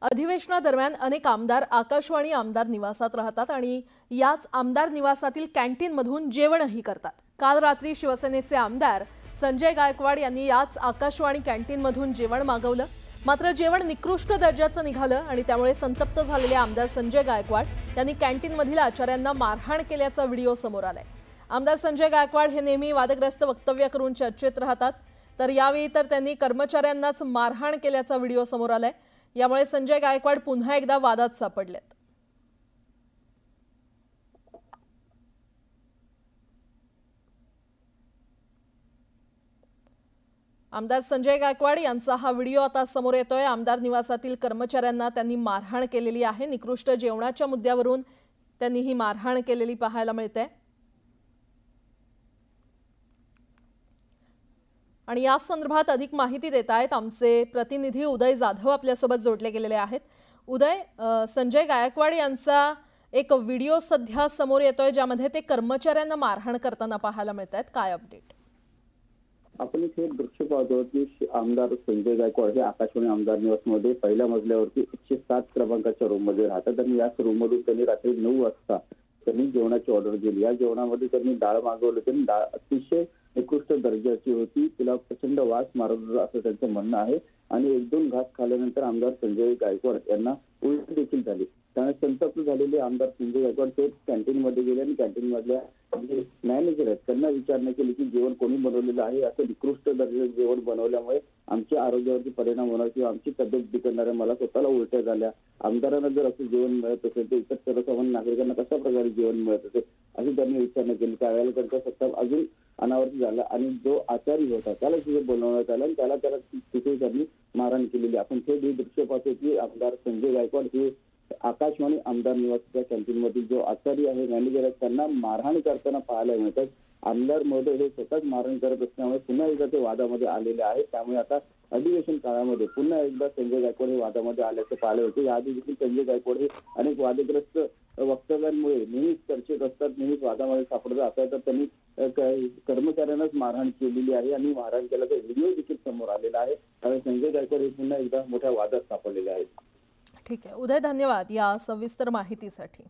अधिवेशनादरम्यान अनेक आमदार आकाशवाणी आमदार निवासात राहतात आणि याच आमदार निवासातील कॅन्टीनमधून जेवणही करतात। काल रात्री शिवसेनेचे आमदार संजय गायकवाड यांनी याच आकाशवाणी कॅन्टीनमधून जेवण मागवलं। मात्र जेवण निकृष्ट दर्जाचं निघालं आणि त्यामुळे संतप्त झालेले आमदार संजय गायकवाड यांनी कॅन्टीनमधील आचार्यांना मारहाण केल्याचा व्हिडिओ समोर आलाय। आमदार संजय गायकवाड हे नेहमी वादग्रस्त वक्तव्य करून चर्चेत राहतात, तर यावेळी तर त्यांनी कर्मचाऱ्यांनाच मारहाण केल्याचा व्हिडिओ समोर आलाय। यामुळे संजय गायकवाड पुन्हा एकदा वादात सापडलेत। आमदार संजय गायकवाड यांचा हा व्हिडिओ आता समोर येतोय। आमदार निवासातील कर्मचाऱ्यांना त्यांनी मारहाण केलेली आहे। निकृष्ट जेवणाच्या मुद्द्यावरून त्यांनी ही मारहाण केलेली पाहायला मिळते। आणि या संदर्भात अधिक माहिती देत आहेत आमचे प्रतिनिधी उदय जाधव आपल्यासोबत जोडले गेलेले आहेत। उदय, संजय गायकवाड यांचा एक व्हिडिओ सध्या समोर येतोय ज्यामध्ये ते कर्मचाऱ्यांना मारहाण करताना पाहायला मिळतात। काय अपडेट? आपण इथे दृश्य पाहतो की आमदार संजय गायकवाड हे आकाशवाणी आमदार निवासमध्ये पहिल्या मजल्यावरती 107 क्रमांकाच्या रूम मध्ये राहतात आणि याच रूम मधून त्यांनी रात्री 9 वाजता त्यांनी जेवणाची ऑर्डर दिली। या जेवणामध्ये त्यांनी डाळ मागवली, त्यांनी डाळ अतिशय निकृष्ट दर्जाची होती, तिला प्रचंड वास मारत होता असं त्यांचं म्हणणं आहे। आणि 1-2 घास खाल्ल्यानंतर आमदार संजय गायकवाड यांना उलटी देखील झाली। त्यामुळे संतप्त झालेले आमदार संजय गायकवाड ते कॅन्टीन मध्ये गेले आणि कॅन्टीन मधल्या जे मॅनेजर आहेत त्यांना विचारणा केली की जेवण कोणी बनवलेलं आहे, असं निकृष्ट दर्जाचं जेवण बनवल्यामुळे आमच्या आरोग्यावरती परिणाम होणार किंवा आमची तब्येत बिघडणार आहे, मला स्वतःला उलट्या झाल्या। आमदारांना जर असं जेवण मिळत असेल तर इतर सर्वसामान्य नागरिकांना कशा प्रकारे जेवण मिळत असेल अशी त्यांनी विचारणा केली। त्यावेळेला त्यांचा सत्ता अजून अनावरती झाला आणि जो आचारी होता त्याला तिथे बोलवण्यात आलं आणि त्याला तिथे त्यांनी मारहाण केलेली। आपण हे दृश्य पाहतो की आमदार संजय गायकवाड हे आकाशवाणी आमदार निवासाच्या कॅन्टीन मधील जो आचारी आहे, मॅनेजर आहे, त्यांना मारहाण करताना पाहायला मिळतात। आमदार महोदय हे स्वतःच मारहाण करत असल्यामुळे पुन्हा एकदा ते वादामध्ये आलेले आहेत। त्यामुळे आता अधिवेशन काळामध्ये पुन्हा एकदा संजय गायकवाड हे वादामध्ये आल्याचे पाहिले होते। याआधी देखील संजय गायकवाड हे अनेक वादग्रस्त वक्तव्यांमुळे नेहमीच चर्चेत असतात, नेहमीच वादामध्ये सापडतात। आता तर त्यांनी कर्मचाऱ्यांनाच मारहाण केलेली आहे आणि मारहाण केल्याचा व्हिडिओ देखील समोर आलेला आहे। त्यामुळे संजय गायकवाड हे पुन्हा एकदा मोठ्या वादात सापडलेले आहेत। ठीक आहे उदय, धन्यवाद या सविस्तर माहितीसाठी।